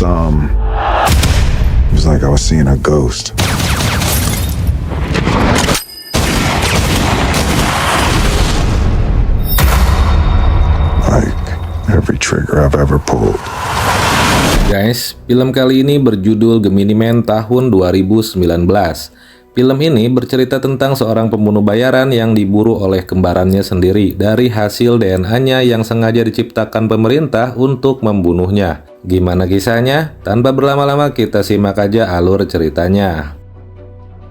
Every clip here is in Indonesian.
It was like I was seeing a ghost. Like every trigger I've ever pulled. Guys, film kali ini berjudul Gemini Man tahun 2019. Film ini bercerita tentang seorang pembunuh bayaran yang diburu oleh kembarannya sendiri dari hasil DNA-nya yang sengaja diciptakan pemerintah untuk membunuhnya. Gimana kisahnya? Tanpa berlama-lama kita simak aja alur ceritanya.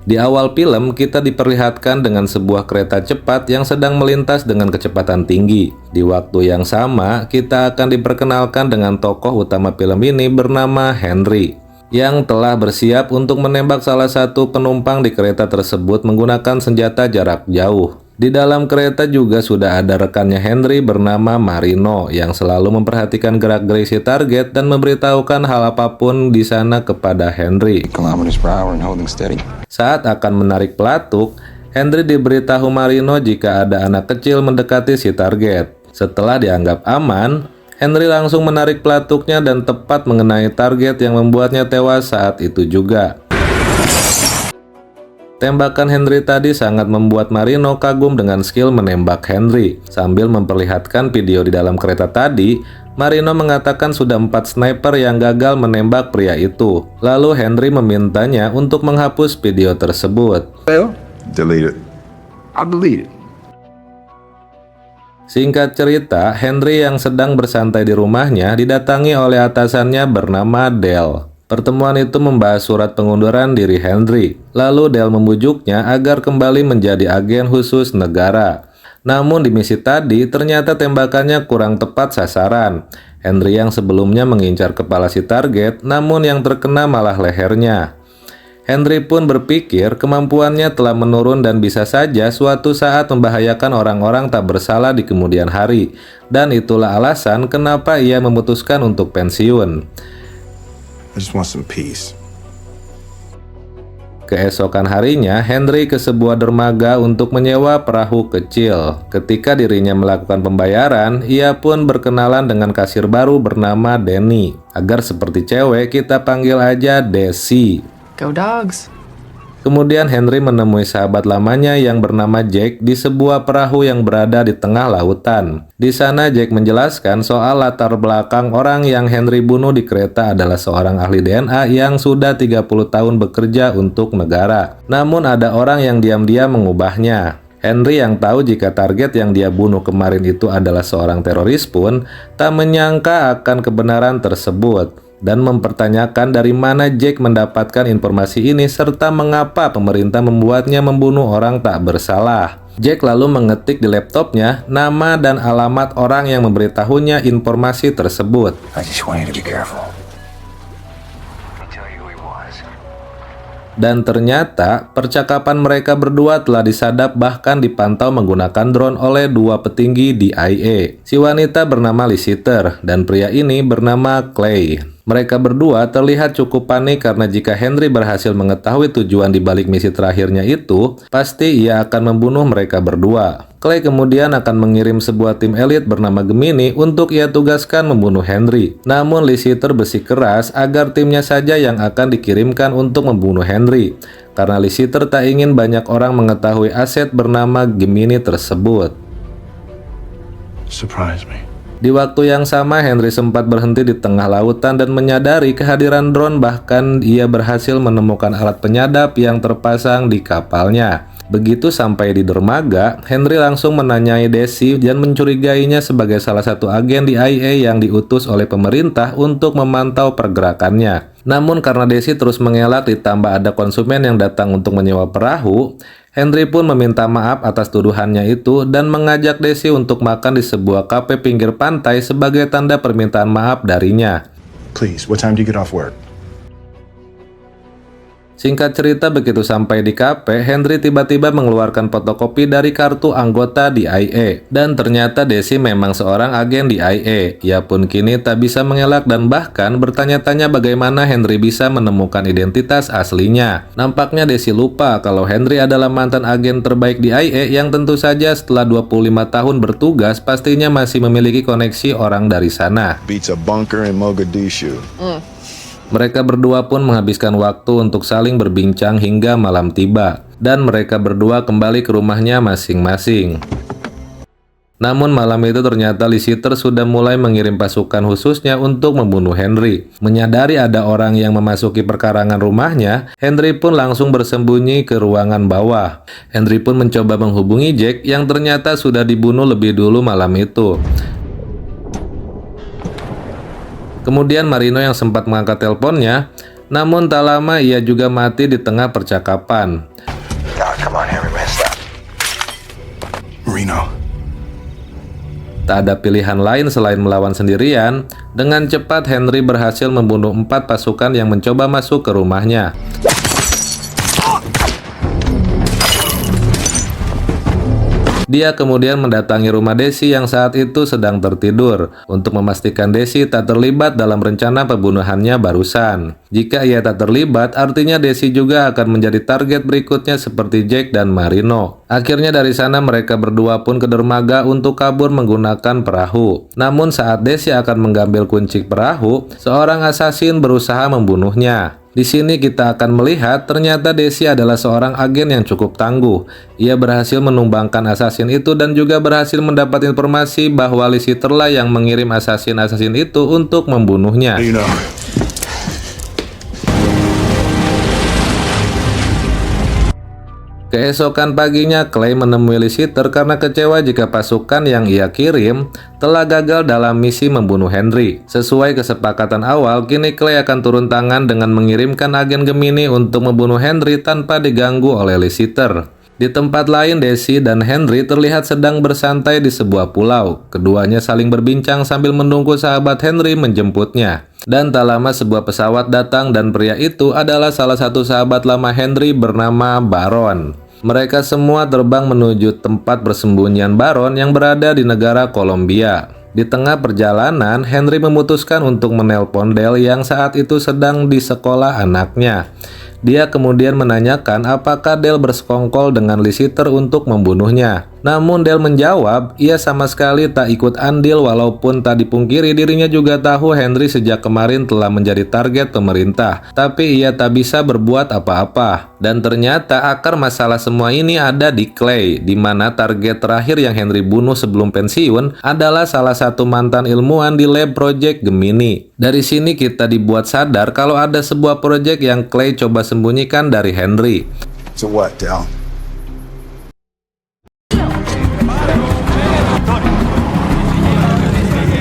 Di awal film, kita diperlihatkan dengan sebuah kereta cepat yang sedang melintas dengan kecepatan tinggi. Di waktu yang sama, kita akan diperkenalkan dengan tokoh utama film ini bernama Henry, yang telah bersiap untuk menembak salah satu penumpang di kereta tersebut menggunakan senjata jarak jauh. Di dalam kereta juga sudah ada rekannya Henry bernama Marino yang selalu memperhatikan gerak-gerik si target dan memberitahukan hal apapun di sana kepada Henry. Saat akan menarik pelatuk, Henry diberitahu Marino jika ada anak kecil mendekati si target. Setelah dianggap aman, Henry langsung menarik pelatuknya dan tepat mengenai target yang membuatnya tewas saat itu juga. Tembakan Henry tadi sangat membuat Marino kagum dengan skill menembak Henry. Sambil memperlihatkan video di dalam kereta tadi, Marino mengatakan sudah 4 sniper yang gagal menembak pria itu. Lalu Henry memintanya untuk menghapus video tersebut. Delete it. I'll delete it. Singkat cerita, Henry yang sedang bersantai di rumahnya didatangi oleh atasannya bernama Dale. Pertemuan itu membahas surat pengunduran diri Henry. Lalu Dale membujuknya agar kembali menjadi agen khusus negara. Namun di misi tadi ternyata tembakannya kurang tepat sasaran. Henry yang sebelumnya mengincar kepala si target, namun yang terkena malah lehernya. Henry pun berpikir kemampuannya telah menurun dan bisa saja suatu saat membahayakan orang-orang tak bersalah di kemudian hari. Dan itulah alasan kenapa ia memutuskan untuk pensiun. I just want some peace. Keesokan harinya, Henry ke sebuah dermaga untuk menyewa perahu kecil. Ketika dirinya melakukan pembayaran, ia pun berkenalan dengan kasir baru bernama Danny. Agar seperti cewek, kita panggil aja Desi. Go Dogs. Kemudian Henry menemui sahabat lamanya yang bernama Jack di sebuah perahu yang berada di tengah lautan. Di sana Jack menjelaskan soal latar belakang orang yang Henry bunuh di kereta adalah seorang ahli DNA yang sudah 30 tahun bekerja untuk negara. Namun ada orang yang diam-diam mengubahnya. Henry yang tahu jika target yang dia bunuh kemarin itu adalah seorang teroris pun tak menyangka akan kebenaran tersebut dan mempertanyakan dari mana Jack mendapatkan informasi ini serta mengapa pemerintah membuatnya membunuh orang tak bersalah. Jack lalu mengetik di laptopnya nama dan alamat orang yang memberitahunya informasi tersebut. I just want you to be careful. Dan ternyata percakapan mereka berdua telah disadap bahkan dipantau menggunakan drone oleh 2 petinggi DIA. Si wanita bernama Lister dan pria ini bernama Clay. Mereka berdua terlihat cukup panik karena jika Henry berhasil mengetahui tujuan di balik misi terakhirnya itu, pasti ia akan membunuh mereka berdua. Clay kemudian akan mengirim sebuah tim elit bernama Gemini untuk ia tugaskan membunuh Henry. Namun Lister bersikeras agar timnya saja yang akan dikirimkan untuk membunuh Henry, karena Lister tak ingin banyak orang mengetahui aset bernama Gemini tersebut. Surprise me. Di waktu yang sama, Henry sempat berhenti di tengah lautan dan menyadari kehadiran drone, bahkan ia berhasil menemukan alat penyadap yang terpasang di kapalnya. Begitu sampai di dermaga, Henry langsung menanyai Desi dan mencurigainya sebagai salah satu agen DIA yang diutus oleh pemerintah untuk memantau pergerakannya. Namun karena Desi terus mengelak ditambah ada konsumen yang datang untuk menyewa perahu, Henry pun meminta maaf atas tuduhannya itu dan mengajak Desi untuk makan di sebuah kafe pinggir pantai sebagai tanda permintaan maaf darinya. Please, what time do you get off work? Singkat cerita, begitu sampai di kafe, Henry tiba-tiba mengeluarkan fotokopi dari kartu anggota DIA. Dan ternyata Desi memang seorang agen DIA. Ia pun kini tak bisa mengelak dan bahkan bertanya-tanya bagaimana Henry bisa menemukan identitas aslinya. Nampaknya Desi lupa kalau Henry adalah mantan agen terbaik DIA yang tentu saja setelah 25 tahun bertugas pastinya masih memiliki koneksi orang dari sana. Beats a bunker in Mogadishu. Mereka berdua pun menghabiskan waktu untuk saling berbincang hingga malam tiba, dan mereka berdua kembali ke rumahnya masing-masing. Namun malam itu ternyata Lister sudah mulai mengirim pasukan khususnya untuk membunuh Henry. Menyadari ada orang yang memasuki perkarangan rumahnya, Henry pun langsung bersembunyi ke ruangan bawah. Henry pun mencoba menghubungi Jack yang ternyata sudah dibunuh lebih dulu malam itu. Kemudian Marino yang sempat mengangkat teleponnya, namun tak lama ia juga mati di tengah percakapan. God, come on, Henry, man, stop. Marino. Tak ada pilihan lain selain melawan sendirian. Dengan cepat Henry berhasil membunuh 4 pasukan yang mencoba masuk ke rumahnya. Dia kemudian mendatangi rumah Desi yang saat itu sedang tertidur untuk memastikan Desi tak terlibat dalam rencana pembunuhannya barusan. Jika ia tak terlibat, artinya Desi juga akan menjadi target berikutnya seperti Jack dan Marino. Akhirnya dari sana mereka berdua pun ke dermaga untuk kabur menggunakan perahu. Namun saat Desi akan mengambil kunci perahu, seorang asasin berusaha membunuhnya. Di sini kita akan melihat ternyata Desi adalah seorang agen yang cukup tangguh. Ia berhasil menumbangkan asasin itu dan juga berhasil mendapat informasi bahwa Lister lah yang mengirim asasin-asasin itu untuk membunuhnya. Keesokan paginya, Clay menemui Lister karena kecewa jika pasukan yang ia kirim telah gagal dalam misi membunuh Henry. Sesuai kesepakatan awal, kini Clay akan turun tangan dengan mengirimkan agen Gemini untuk membunuh Henry tanpa diganggu oleh Lister. Di tempat lain, Desi dan Henry terlihat sedang bersantai di sebuah pulau. Keduanya saling berbincang sambil menunggu sahabat Henry menjemputnya. Dan tak lama sebuah pesawat datang dan pria itu adalah salah satu sahabat lama Henry bernama Baron. Mereka semua terbang menuju tempat persembunyian Baron yang berada di negara Kolombia. Di tengah perjalanan, Henry memutuskan untuk menelpon Dale yang saat itu sedang di sekolah anaknya. Dia kemudian menanyakan apakah Dale bersekongkol dengan Lister untuk membunuhnya. Namun Dale menjawab, ia sama sekali tak ikut andil walaupun tak dipungkiri dirinya juga tahu Henry sejak kemarin telah menjadi target pemerintah. Tapi ia tak bisa berbuat apa-apa. Dan ternyata akar masalah semua ini ada di Clay, di mana target terakhir yang Henry bunuh sebelum pensiun adalah salah satu mantan ilmuwan di lab Project Gemini. Dari sini kita dibuat sadar kalau ada sebuah proyek yang Clay coba sembunyikan dari Henry. So what, Dal?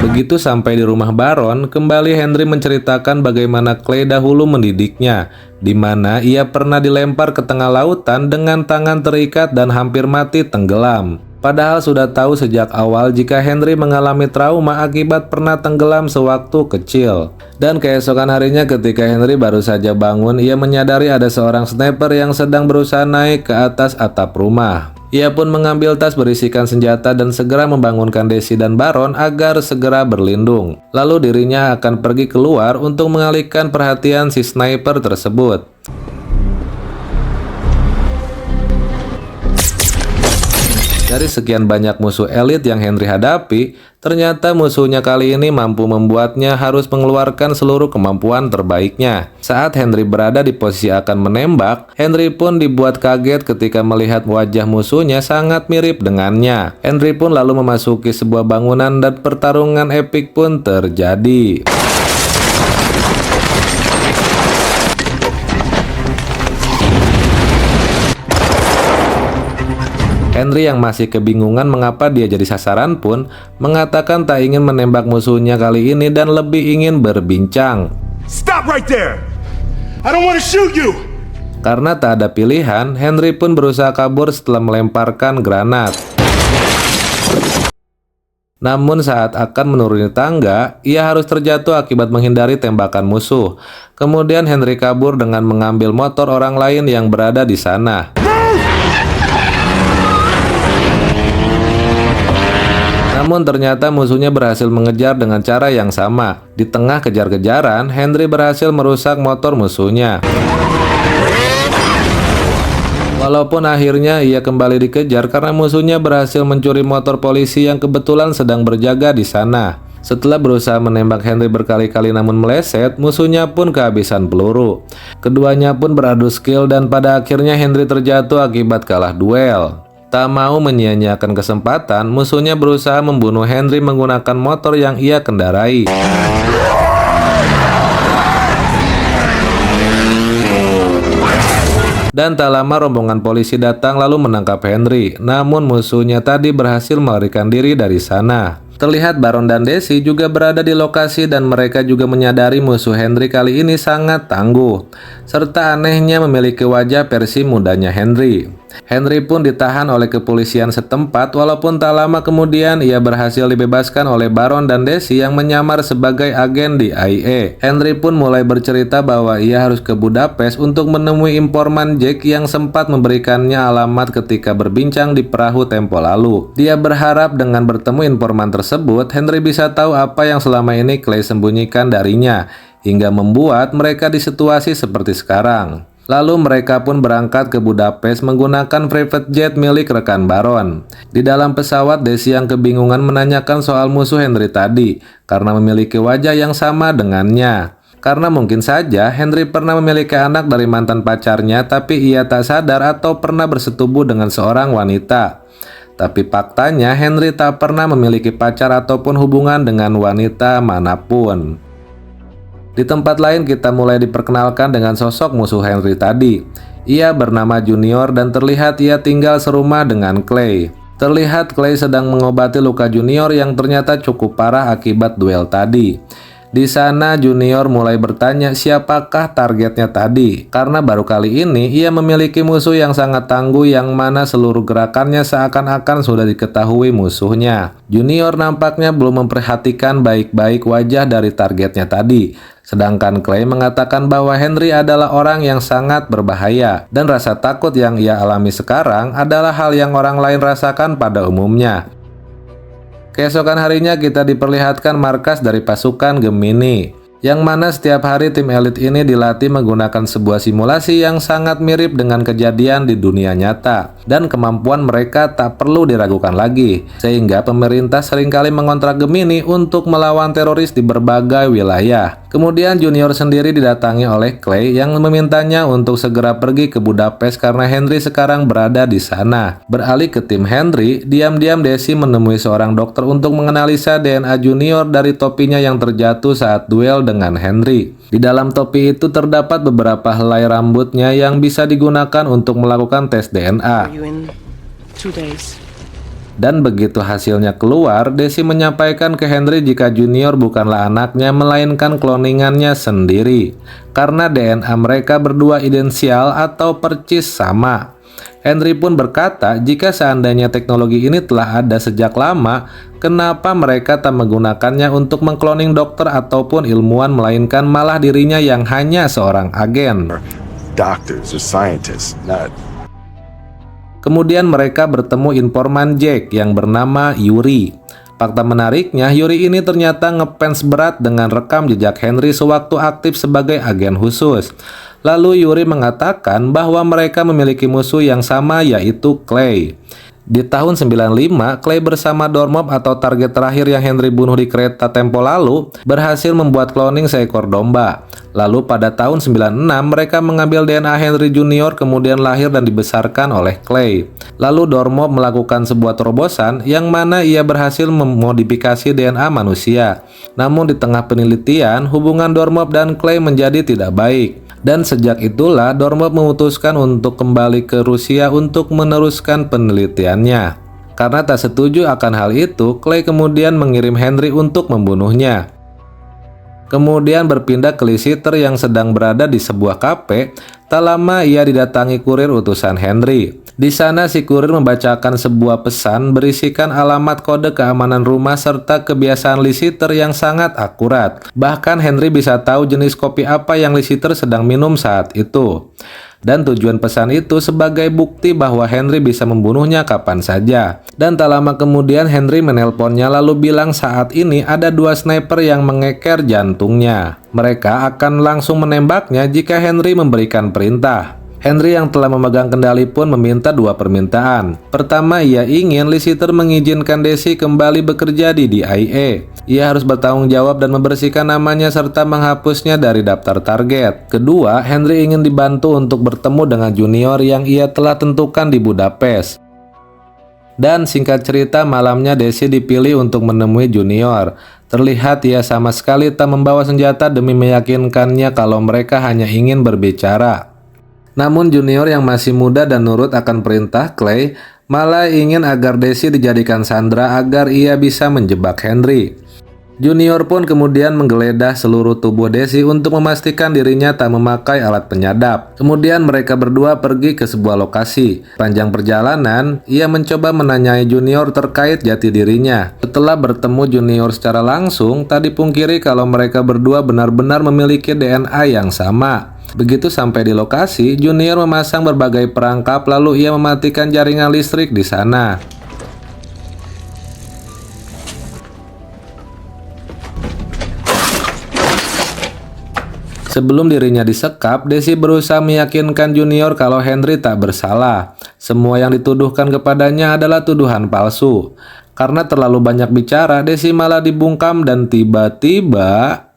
Begitu sampai di rumah Baron, kembali Henry menceritakan bagaimana Clay dahulu mendidiknya, di mana ia pernah dilempar ke tengah lautan dengan tangan terikat dan hampir mati tenggelam. Padahal sudah tahu sejak awal jika Henry mengalami trauma akibat pernah tenggelam sewaktu kecil. Dan keesokan harinya ketika Henry baru saja bangun, ia menyadari ada seorang sniper yang sedang berusaha naik ke atas atap rumah. Ia pun mengambil tas berisikan senjata dan segera membangunkan Desi dan Baron agar segera berlindung. Lalu dirinya akan pergi keluar untuk mengalihkan perhatian si sniper tersebut. Dari sekian banyak musuh elit yang Henry hadapi, ternyata musuhnya kali ini mampu membuatnya harus mengeluarkan seluruh kemampuan terbaiknya. Saat Henry berada di posisi akan menembak, Henry pun dibuat kaget ketika melihat wajah musuhnya sangat mirip dengannya. Henry pun lalu memasuki sebuah bangunan dan pertarungan epik pun terjadi. Henry yang masih kebingungan mengapa dia jadi sasaran pun mengatakan tak ingin menembak musuhnya kali ini dan lebih ingin berbincang. Stop right there! I don't want to shoot you! Karena tak ada pilihan, Henry pun berusaha kabur setelah melemparkan granat. Namun saat akan menuruni tangga, ia harus terjatuh akibat menghindari tembakan musuh. Kemudian Henry kabur dengan mengambil motor orang lain yang berada di sana. Namun ternyata musuhnya berhasil mengejar dengan cara yang sama. Di tengah kejar-kejaran, Henry berhasil merusak motor musuhnya. Walaupun akhirnya ia kembali dikejar karena musuhnya berhasil mencuri motor polisi yang kebetulan sedang berjaga di sana. Setelah berusaha menembak Henry berkali-kali namun meleset, musuhnya pun kehabisan peluru. Keduanya pun beradu skill dan pada akhirnya Henry terjatuh akibat kalah duel. Tak mau menyia-nyiakan kesempatan, musuhnya berusaha membunuh Henry menggunakan motor yang ia kendarai. Dan tak lama rombongan polisi datang lalu menangkap Henry. Namun musuhnya tadi berhasil melarikan diri dari sana. Terlihat Baron dan Daisy juga berada di lokasi dan mereka juga menyadari musuh Henry kali ini sangat tangguh. Serta anehnya memiliki wajah versi mudanya Henry. Henry pun ditahan oleh kepolisian setempat walaupun tak lama kemudian ia berhasil dibebaskan oleh Baron dan Daisy yang menyamar sebagai agen di IA. Henry pun mulai bercerita bahwa ia harus ke Budapest untuk menemui informan Jack yang sempat memberikannya alamat ketika berbincang di perahu tempo lalu. Dia berharap dengan bertemu informan tersebut, Henry bisa tahu apa yang selama ini Clay sembunyikan darinya, hingga membuat mereka di situasi seperti sekarang. Lalu mereka pun berangkat ke Budapest menggunakan private jet milik rekan Baron. Di dalam pesawat, Daisy yang kebingungan menanyakan soal musuh Henry tadi, karena memiliki wajah yang sama dengannya. Karena mungkin saja Henry pernah memiliki anak dari mantan pacarnya, tapi ia tak sadar atau pernah bersetubuh dengan seorang wanita. Tapi faktanya Henry tak pernah memiliki pacar ataupun hubungan dengan wanita manapun. Di tempat lain kita mulai diperkenalkan dengan sosok musuh Henry tadi. Ia bernama Junior dan terlihat ia tinggal serumah dengan Clay. Terlihat Clay sedang mengobati luka Junior yang ternyata cukup parah akibat duel tadi. Di sana Junior mulai bertanya siapakah targetnya tadi, karena baru kali ini ia memiliki musuh yang sangat tangguh yang mana seluruh gerakannya seakan-akan sudah diketahui musuhnya. Junior nampaknya belum memperhatikan baik-baik wajah dari targetnya tadi. Sedangkan Clay mengatakan bahwa Henry adalah orang yang sangat berbahaya dan rasa takut yang ia alami sekarang adalah hal yang orang lain rasakan pada umumnya. Keesokan harinya kita diperlihatkan markas dari pasukan Gemini, yang mana setiap hari tim elit ini dilatih menggunakan sebuah simulasi yang sangat mirip dengan kejadian di dunia nyata, dan kemampuan mereka tak perlu diragukan lagi, sehingga pemerintah seringkali mengontrak Gemini untuk melawan teroris di berbagai wilayah. Kemudian Junior sendiri didatangi oleh Clay yang memintanya untuk segera pergi ke Budapest karena Henry sekarang berada di sana. Beralih ke tim Henry, diam-diam Daisy menemui seorang dokter untuk menganalisa DNA Junior dari topinya yang terjatuh saat duel dengan Henry. Di dalam topi itu terdapat beberapa helai rambutnya yang bisa digunakan untuk melakukan tes DNA. Dan begitu hasilnya keluar, Daisy menyampaikan ke Henry jika Junior bukanlah anaknya melainkan kloningannya sendiri, karena DNA mereka berdua idential atau percis sama. Henry pun berkata jika seandainya teknologi ini telah ada sejak lama, kenapa mereka tak menggunakannya untuk mengkloning dokter ataupun ilmuwan melainkan malah dirinya yang hanya seorang agen. Doctors or scientists, not. Kemudian mereka bertemu informan Jack yang bernama Yuri. Fakta menariknya, Yuri ini ternyata ngefans berat dengan rekam jejak Henry sewaktu aktif sebagai agen khusus. Lalu Yuri mengatakan bahwa mereka memiliki musuh yang sama, yaitu Clay. Di tahun 95, Clay bersama Dormob atau target terakhir yang Henry bunuh di kereta tempo lalu berhasil membuat cloning seekor domba. Lalu pada tahun 96 mereka mengambil DNA Henry Junior kemudian lahir dan dibesarkan oleh Clay. Lalu Dormob melakukan sebuah terobosan yang mana ia berhasil memodifikasi DNA manusia. Namun di tengah penelitian, hubungan Dormob dan Clay menjadi tidak baik. Dan sejak itulah Dormob memutuskan untuk kembali ke Rusia untuk meneruskan penelitiannya. Karena tak setuju akan hal itu, Clay kemudian mengirim Henry untuk membunuhnya. Kemudian berpindah ke Liciter yang sedang berada di sebuah kafe. Tak lama ia didatangi kurir utusan Henry. Di sana si kurir membacakan sebuah pesan berisikan alamat kode keamanan rumah serta kebiasaan Liciter yang sangat akurat. Bahkan Henry bisa tahu jenis kopi apa yang Liciter sedang minum saat itu. Dan tujuan pesan itu sebagai bukti bahwa Henry bisa membunuhnya kapan saja. Dan tak lama kemudian Henry menelponnya lalu bilang saat ini ada 2 sniper yang mengeker jantungnya. Mereka akan langsung menembaknya jika Henry memberikan perintah. Henry yang telah memegang kendali pun meminta 2 permintaan. Pertama, ia ingin Liciter mengizinkan Daisy kembali bekerja di DIA. Ia harus bertanggung jawab dan membersihkan namanya serta menghapusnya dari daftar target. Kedua, Henry ingin dibantu untuk bertemu dengan junior yang ia telah tentukan di Budapest. Dan singkat cerita, malamnya Desi dipilih untuk menemui junior. Terlihat ia sama sekali tak membawa senjata demi meyakinkannya kalau mereka hanya ingin berbicara. Namun junior yang masih muda dan nurut akan perintah Clay malah ingin agar Desi dijadikan sandera agar ia bisa menjebak Henry. Junior pun kemudian menggeledah seluruh tubuh Desi untuk memastikan dirinya tak memakai alat penyadap. Kemudian mereka berdua pergi ke sebuah lokasi. Panjang perjalanan, ia mencoba menanyai Junior terkait jati dirinya. Setelah bertemu Junior secara langsung, tak dipungkiri kalau mereka berdua benar-benar memiliki DNA yang sama. Begitu sampai di lokasi, Junior memasang berbagai perangkap lalu ia mematikan jaringan listrik di sana. Sebelum dirinya disekap, Desi berusaha meyakinkan Junior kalau Henry tak bersalah. Semua yang dituduhkan kepadanya adalah tuduhan palsu. Karena terlalu banyak bicara, Desi malah dibungkam dan tiba-tiba...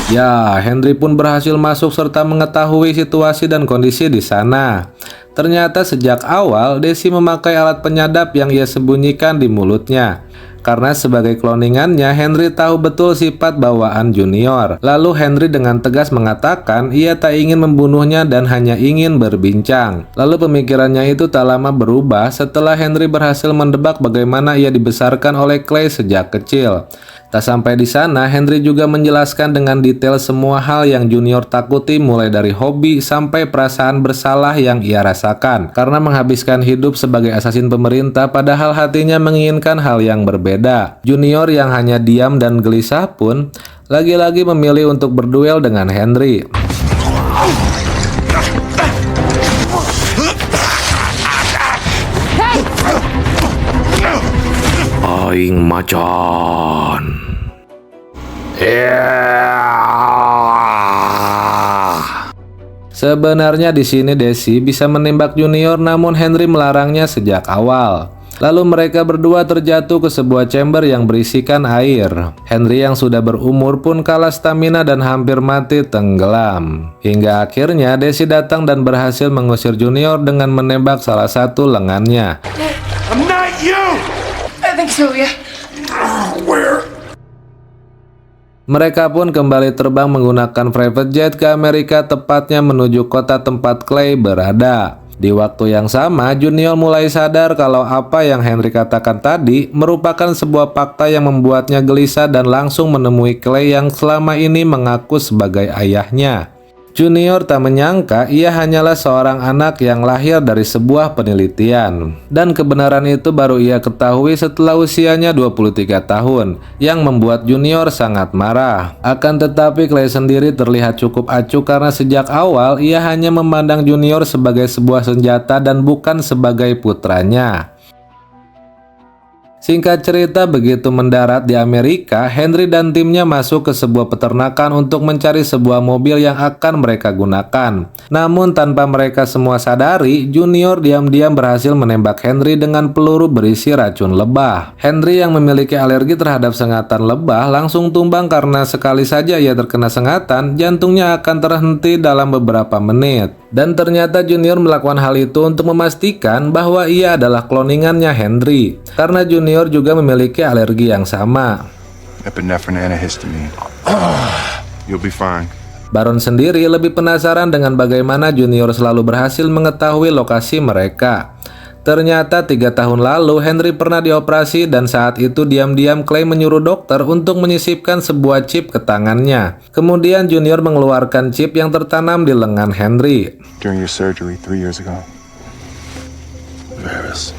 Ya, Henry pun berhasil masuk serta mengetahui situasi dan kondisi di sana. Ternyata sejak awal Desi memakai alat penyadap yang ia sembunyikan di mulutnya. Karena sebagai cloningannya, Henry tahu betul sifat bawaan Junior. Lalu Henry dengan tegas mengatakan ia tak ingin membunuhnya dan hanya ingin berbincang. Lalu pemikirannya itu tak lama berubah setelah Henry berhasil mendebak bagaimana ia dibesarkan oleh Clay sejak kecil. Tak sampai di sana, Henry juga menjelaskan dengan detail semua hal yang Junior takuti, mulai dari hobi sampai perasaan bersalah yang ia rasakan karena menghabiskan hidup sebagai asasin pemerintah padahal hatinya menginginkan hal yang berbeda. Junior yang hanya diam dan gelisah pun lagi-lagi memilih untuk berduel dengan Henry. Aing macan. Sebenarnya di sini Desi bisa menembak Junior, namun Henry melarangnya sejak awal. Lalu mereka berdua terjatuh ke sebuah chamber yang berisikan air. Henry yang sudah berumur pun kalah stamina dan hampir mati tenggelam. Hingga akhirnya Desi datang dan berhasil mengusir Junior dengan menembak salah satu lengannya. I'm not you! I think so, yeah. Where? Mereka pun kembali terbang menggunakan private jet ke Amerika, tepatnya menuju kota tempat Clay berada. Di waktu yang sama, Junior mulai sadar kalau apa yang Henry katakan tadi merupakan sebuah fakta yang membuatnya gelisah dan langsung menemui Clay yang selama ini mengaku sebagai ayahnya. Junior tak menyangka ia hanyalah seorang anak yang lahir dari sebuah penelitian. Dan kebenaran itu baru ia ketahui setelah usianya 23 tahun, yang membuat Junior sangat marah. Akan tetapi Clay sendiri terlihat cukup acuh karena sejak awal ia hanya memandang Junior sebagai sebuah senjata dan bukan sebagai putranya. Singkat cerita, begitu mendarat di Amerika, Henry dan timnya masuk ke sebuah peternakan untuk mencari sebuah mobil yang akan mereka gunakan. Namun tanpa mereka semua sadari, Junior diam-diam berhasil menembak Henry dengan peluru berisi racun lebah. Henry yang memiliki alergi terhadap sengatan lebah langsung tumbang karena sekali saja ia terkena sengatan, jantungnya akan terhenti dalam beberapa menit. Dan ternyata Junior melakukan hal itu untuk memastikan bahwa ia adalah cloningannya Henry. Karena Junior juga memiliki alergi yang sama. Epinephrine antihistamine. You'll be fine. Baron sendiri lebih penasaran dengan bagaimana Junior selalu berhasil mengetahui lokasi mereka. Ternyata 3 tahun lalu Henry pernah dioperasi dan saat itu diam-diam Clay menyuruh dokter untuk menyisipkan sebuah chip ke tangannya. Kemudian Junior mengeluarkan chip yang tertanam di lengan Henry. During your surgery 3 years ago. Varys.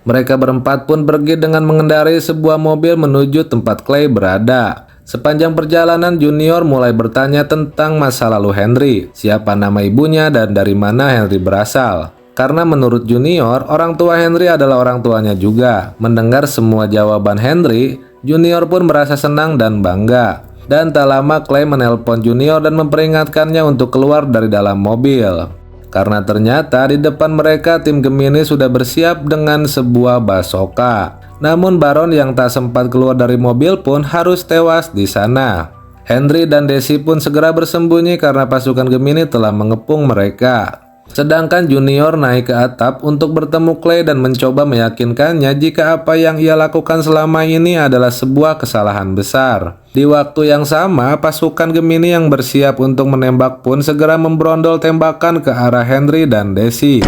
Mereka berempat pun pergi dengan mengendarai sebuah mobil menuju tempat Clay berada. Sepanjang perjalanan Junior mulai bertanya tentang masa lalu Henry, siapa nama ibunya dan dari mana Henry berasal. Karena menurut Junior, orang tua Henry adalah orang tuanya juga. Mendengar semua jawaban Henry, Junior pun merasa senang dan bangga. Dan tak lama Clay menelpon Junior dan memperingatkannya untuk keluar dari dalam mobil. karena ternyata di depan mereka tim Gemini sudah bersiap dengan sebuah basoka. Namun Baron yang tak sempat keluar dari mobil pun harus tewas di sana. Henry dan Desi pun segera bersembunyi karena pasukan Gemini telah mengepung mereka. Sedangkan Junior naik ke atap untuk bertemu Clay dan mencoba meyakinkannya jika apa yang ia lakukan selama ini adalah sebuah kesalahan besar. Di waktu yang sama, pasukan Gemini yang bersiap untuk menembak pun segera membrondol tembakan ke arah Henry dan Desi.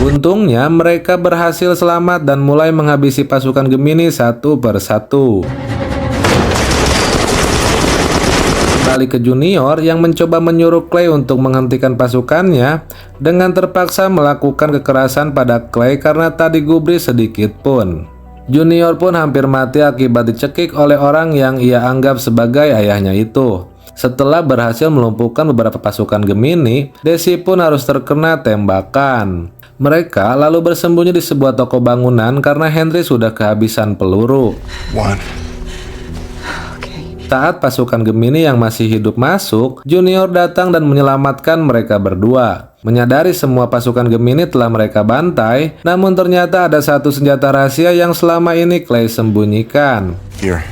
Untungnya mereka berhasil selamat dan mulai menghabisi pasukan Gemini satu persatu. Balik ke Junior yang mencoba menyuruh Clay untuk menghentikan pasukannya dengan terpaksa melakukan kekerasan pada Clay karena tak digubris sedikit pun. Junior pun hampir mati akibat dicekik oleh orang yang ia anggap sebagai ayahnya itu. Setelah berhasil melumpuhkan beberapa pasukan Gemini, Desi pun harus terkena tembakan. Mereka lalu bersembunyi di sebuah toko bangunan karena Henry sudah kehabisan peluru. Saat pasukan Gemini yang masih hidup masuk, Junior datang dan menyelamatkan mereka berdua. Menyadari semua pasukan Gemini telah mereka bantai, namun ternyata ada satu senjata rahasia yang selama ini Clay sembunyikan. Here.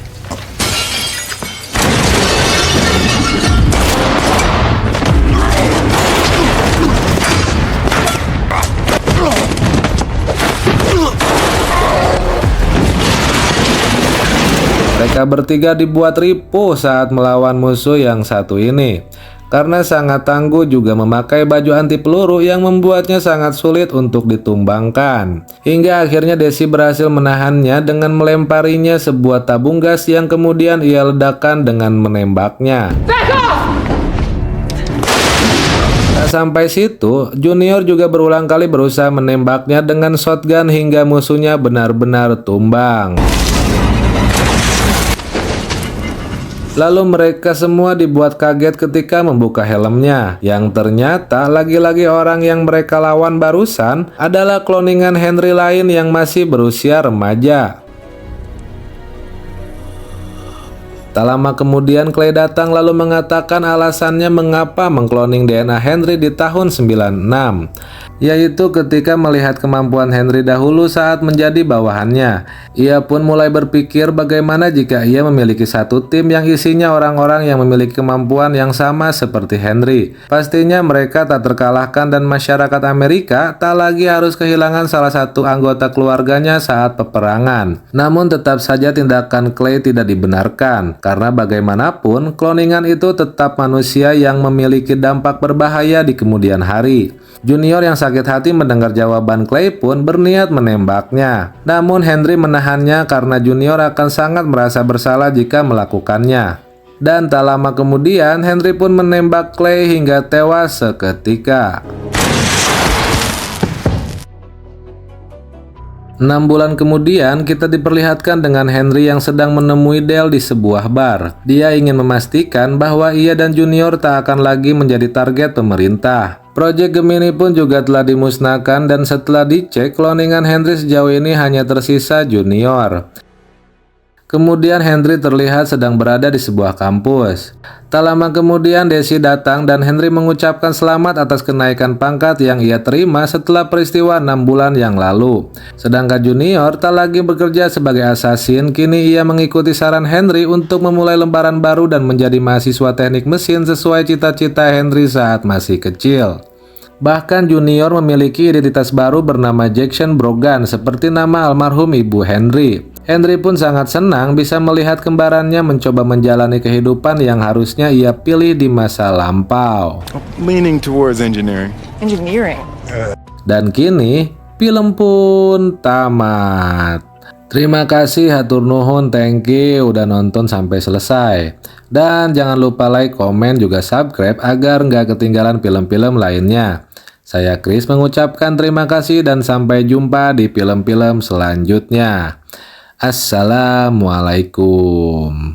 Mereka bertiga dibuat ripuh saat melawan musuh yang satu ini. Karena sangat tangguh juga memakai baju anti peluru yang membuatnya sangat sulit untuk ditumbangkan. Hingga akhirnya Desi berhasil menahannya dengan melemparinya sebuah tabung gas yang kemudian ia ledakan dengan menembaknya. Tak sampai situ, Junior juga berulang kali berusaha menembaknya dengan shotgun hingga musuhnya benar-benar tumbang. Lalu mereka semua dibuat kaget ketika membuka helmnya, yang ternyata lagi-lagi orang yang mereka lawan barusan adalah kloningan Henry lain yang masih berusia remaja. Tak lama kemudian Clay datang lalu mengatakan alasannya mengapa mengkloning DNA Henry di tahun 96, yaitu ketika melihat kemampuan Henry dahulu saat menjadi bawahannya. Ia pun mulai berpikir bagaimana jika ia memiliki satu tim yang isinya orang-orang yang memiliki kemampuan yang sama seperti Henry. Pastinya mereka tak terkalahkan dan masyarakat Amerika tak lagi harus kehilangan salah satu anggota keluarganya saat peperangan. Namun tetap saja tindakan Clay tidak dibenarkan. Karena bagaimanapun, kloningan itu tetap manusia yang memiliki dampak berbahaya di kemudian hari. Junior yang sakit hati mendengar jawaban Clay pun berniat menembaknya. Namun Henry menahannya karena Junior akan sangat merasa bersalah jika melakukannya. Dan tak lama kemudian, Henry pun menembak Clay hingga tewas seketika. 6 bulan kemudian, kita diperlihatkan dengan Henry yang sedang menemui Dale di sebuah bar. Dia ingin memastikan bahwa ia dan Junior tak akan lagi menjadi target pemerintah. Proyek Gemini pun juga telah dimusnahkan dan setelah dicek, kloningan Henry sejauh ini hanya tersisa Junior. Kemudian Henry terlihat sedang berada di sebuah kampus. Tak lama kemudian Desi datang dan Henry mengucapkan selamat atas kenaikan pangkat yang ia terima setelah peristiwa 6 bulan yang lalu. Sedangkan Junior tak lagi bekerja sebagai assassin, kini ia mengikuti saran Henry untuk memulai lembaran baru dan menjadi mahasiswa teknik mesin sesuai cita-cita Henry saat masih kecil. Bahkan Junior memiliki identitas baru bernama Jackson Brogan seperti nama almarhum ibu Henry. Henry pun sangat senang bisa melihat kembarannya mencoba menjalani kehidupan yang harusnya ia pilih di masa lampau. Leaning towards engineering. Dan kini, film pun tamat. Terima kasih, hatur nuhun, thank you udah nonton sampai selesai. Dan jangan lupa like, komen, juga subscribe agar nggak ketinggalan film-film lainnya. Saya Chris mengucapkan terima kasih dan sampai jumpa di film-film selanjutnya. Assalamualaikum.